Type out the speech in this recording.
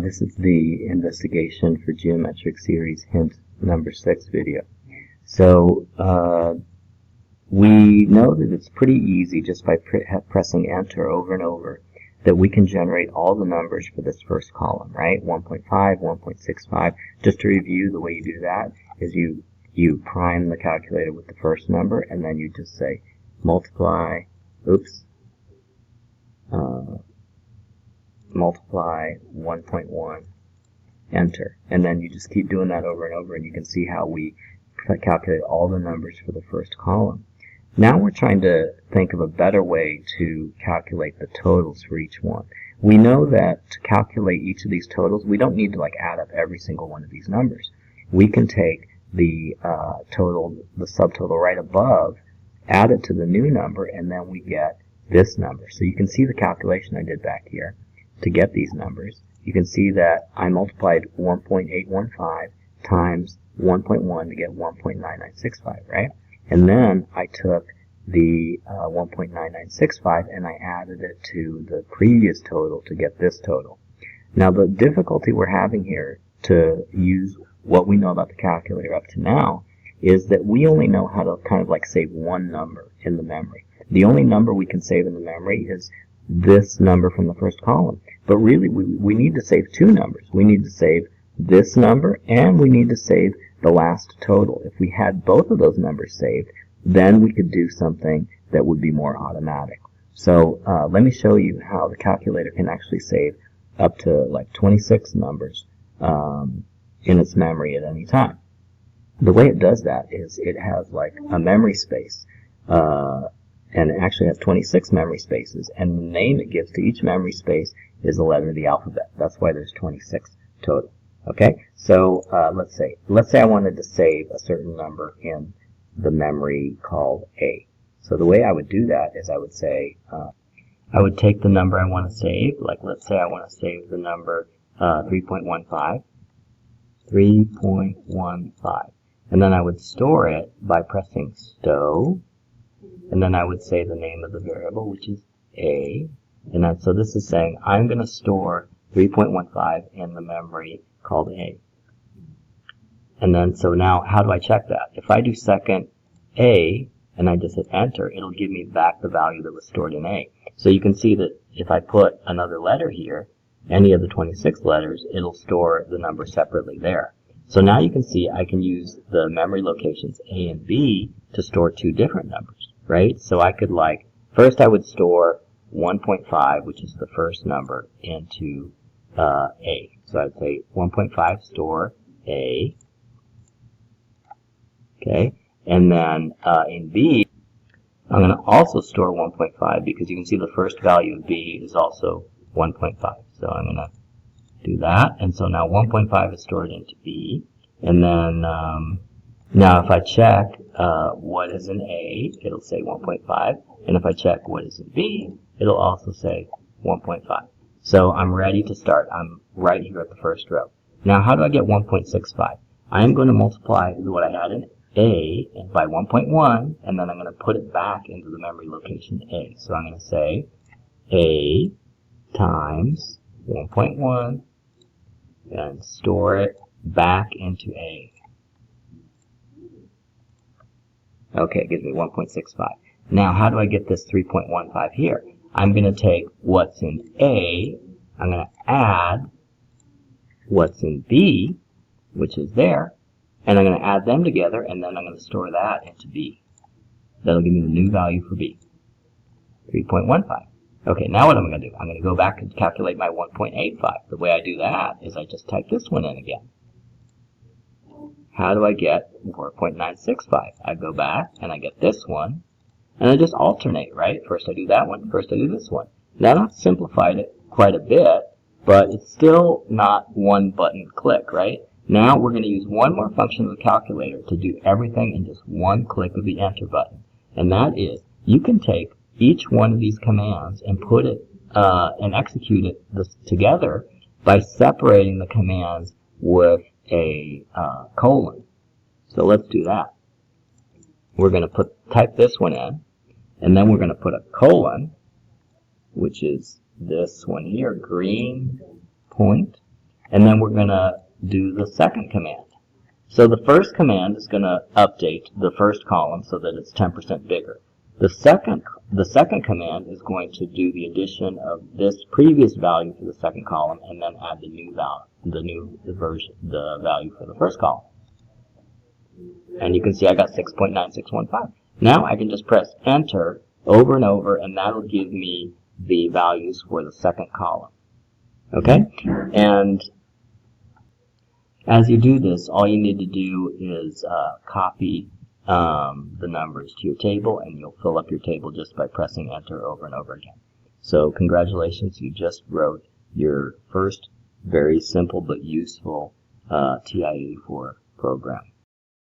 This is the investigation for geometric series hint number 6 video. So we know that it's pretty easy just by pressing enter over and over that we can generate all the numbers for this first column, right? 1.5, 1.65. Just to review, the way you do that is you prime the calculator with the first number, and then you just say multiply 1.1, enter, and then you just keep doing that over and over, and you can see how we calculate all the numbers for the first column. Now we're trying to think of a better way to calculate the totals for each one. We know that to calculate each of these totals, we don't need to add up every single one of these numbers. We can take the total, the subtotal right above, add it to the new number, and then we get this number. So you can see the calculation I did back here to get these numbers. You can see that I multiplied 1.815 times 1.1 to get 1.9965, right? And then I took the 1.9965 and I added it to the previous total to get this total. Now the difficulty we're having here to use what we know about the calculator up to now is that we only know how to kind of save one number in the memory. The only number we can save in the memory is this number from the first column. But really we need to save two numbers. We need to save this number and we need to save the last total. If we had both of those numbers saved, then we could do something that would be more automatic. So let me show you how the calculator can actually save up to 26 numbers in its memory at any time. The way it does that is it has a memory space, and it actually has 26 memory spaces, and the name it gives to each memory space is the letter of the alphabet. That's why there's 26 total. Okay, so let's say I wanted to save a certain number in the memory called A. So the way I would do that is I would say, I would take the number I want to save, let's say I want to save the number 3.15, and then I would store it by pressing stow, and then I would say the name of the variable, which is A, and then, so this is saying I'm going to store 3.15 in the memory called A. And then, so now, how do I check that? If I do second A, and I just hit enter, it'll give me back the value that was stored in A. So you can see that if I put another letter here, any of the 26 letters, it'll store the number separately there. So now you can see I can use the memory locations A and B to store two different numbers, right? So I could first I would store 1.5, which is the first number, into A. So I'd say 1.5 store A. Okay, and then in B, I'm going to also store 1.5 because you can see the first value of B is also 1.5. So I'm going to do that, and so now 1.5 is stored into B. And then now if I check what is in A, it'll say 1.5, and if I check what is in B, it'll also say 1.5. So I'm ready to start. I'm right here at the first row. Now how do I get 1.65? I am going to multiply what I had in A by 1.1, and then I'm going to put it back into the memory location A. So I'm going to say A times 1.1 and store it back into A. Okay, it gives me 1.65. Now how do I get this 3.15 here? I'm going to take what's in A, I'm going to add what's in B, which is there, and I'm going to add them together, and then I'm going to store that into B. That'll give me the new value for B, 3.15. Okay, now what am I going to do? I'm going to go back and calculate my 1.85. The way I do that is I just type this one in again. How do I get 4.965? I go back and I get this one, and I just alternate, right? First I do that one, first I do this one. Now I've simplified it quite a bit, but it's still not one button click, right? Now we're going to use one more function of the calculator to do everything in just one click of the enter button. And that is, you can take each one of these commands and put it and execute it together by separating the commands with a colon. So let's do that. We're going to type this one in, and then we're going to put a colon, which is this one here, green point, And then we're going to do the second command. So the first command is going to update the first column so that it's 10% bigger. The second command is going to do the addition of this previous value for the second column and then add the new value, the value for the first column. And you can see I got 6.9615. Now I can just press enter over and over, and that'll give me the values for the second column. Okay? And as you do this, all you need to do is copy the numbers to your table, and you'll fill up your table just by pressing enter over and over again. So congratulations, you just wrote your first very simple but useful TI-84 program.